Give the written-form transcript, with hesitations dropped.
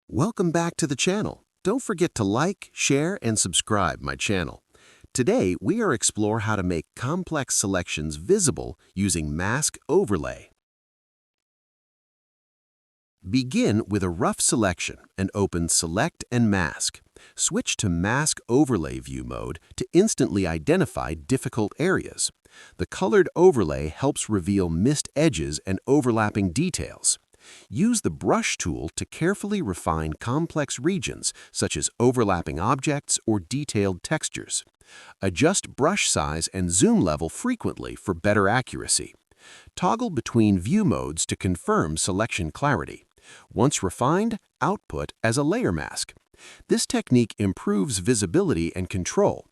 Welcome back to the channel. Don't forget to like, share, and subscribe my channel. Today, we are explore how to make complex selections visible using mask overlay. Begin with a rough selection and open Select and Mask. Switch to Mask Overlay View mode to instantly identify difficult areas. The colored overlay helps reveal missed edges and overlapping details. Use the Brush tool to carefully refine complex regions such as overlapping objects or detailed textures. Adjust brush size and zoom level frequently for better accuracy. Toggle between view modes to confirm selection clarity. Once refined, output as a layer mask. This technique improves visibility and control,